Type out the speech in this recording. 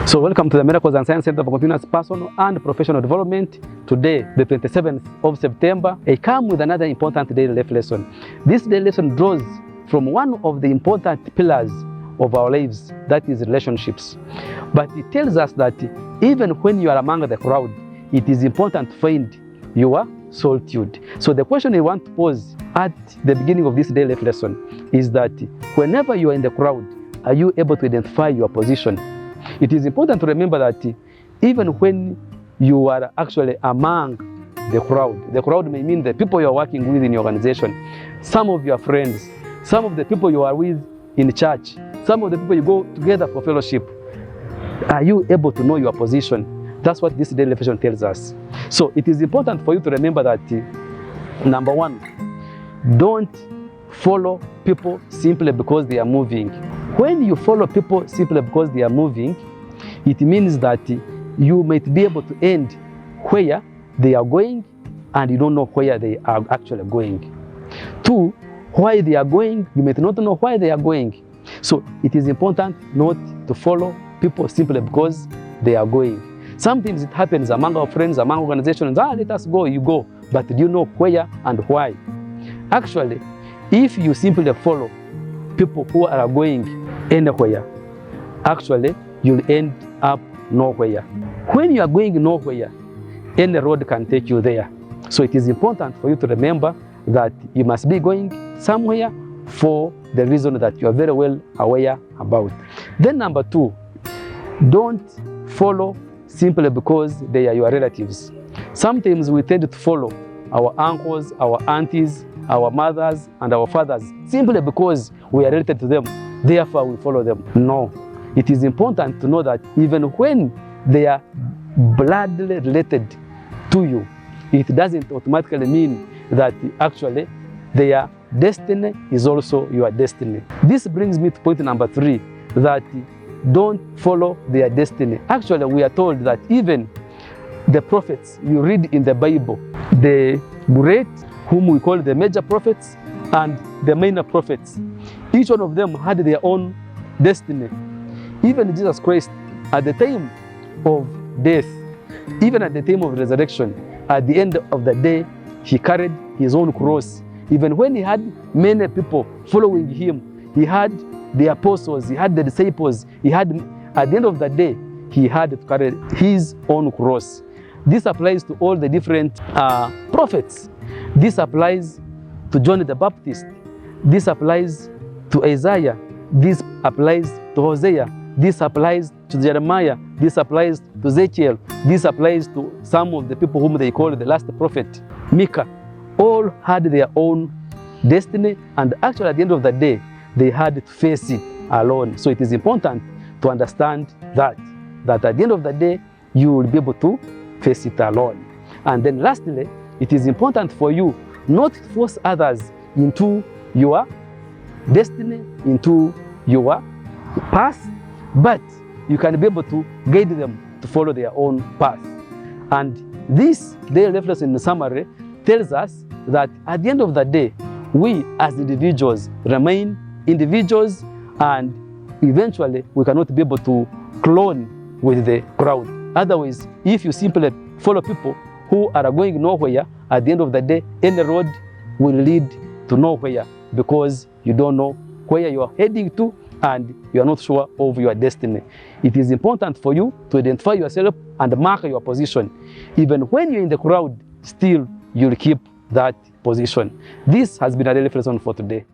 So welcome to the Miracles and Science Center for Continuous Personal and Professional Development. Today, the 27th of September, I come with another important daily life lesson. This daily lesson draws from one of the important pillars of our lives, that is relationships. But it tells us that even when you are among the crowd, it is important to find your solitude. So the question I want to pose at the beginning of this daily life lesson is that whenever you are in the crowd, are you able to identify your position? It is important to remember that even when you are actually among the crowd may mean the people you are working with in your organization, some of your friends, some of the people you are with in church, some of the people you go together for fellowship. Are you able to know your position? That's what this daily reflection tells us. So it is important for you to remember that, number one, don't follow people simply because they are moving. When you follow people simply because they are moving, it means that you might be able to end where they are going and you don't know where they are actually going. Two, why they are going, you might not know why they are going. So it is important not to follow people simply because they are going. Sometimes it happens among our friends, among organizations, let us go, you go. But do you know where and why? Actually, if you simply follow people who are going anywhere, actually you'll end up nowhere. When you are going nowhere, any road can take you there. So it is important for you to remember that you must be going somewhere for the reason that you are very well aware about. Then number two, don't follow simply because they are your relatives. Sometimes we tend to follow our uncles, our aunties, our mothers, and our fathers simply because we are related to them. Therefore, we follow them. No. It is important to know that even when they are bloodly related to you, it doesn't automatically mean that actually their destiny is also your destiny. This brings me to point number three, that don't follow their destiny. Actually, we are told that even the prophets you read in the Bible, the great, whom we call the major prophets, and the minor prophets, each one of them had their own destiny. Even Jesus Christ, at the time of death, even at the time of resurrection, at the end of the day, he carried his own cross. Even when he had many people following him, he had the apostles, he had the disciples, at the end of the day, he had to carry his own cross. This applies to all the different prophets. This applies to John the Baptist. This applies to Isaiah. This applies to Hosea. This applies to Jeremiah. This applies to Ezekiel. This applies to some of the people whom they call the last prophet, Micah. All had their own destiny, and actually at the end of the day, they had to face it alone. So it is important to understand that at the end of the day, you will be able to face it alone. And then lastly, it is important for you not to force others into your destiny, into your path, but you can be able to guide them to follow their own path. And this daily life lesson in summary tells us that at the end of the day, we as individuals remain individuals, and eventually we cannot be able to clone with the crowd. Otherwise, if you simply follow people who are going nowhere, at the end of the day, any road will lead to nowhere because you don't know where you are heading to and you are not sure of your destiny. It is important for you to identify yourself and mark your position. Even when you're in the crowd, still you'll keep that position. This has been a daily lesson for today.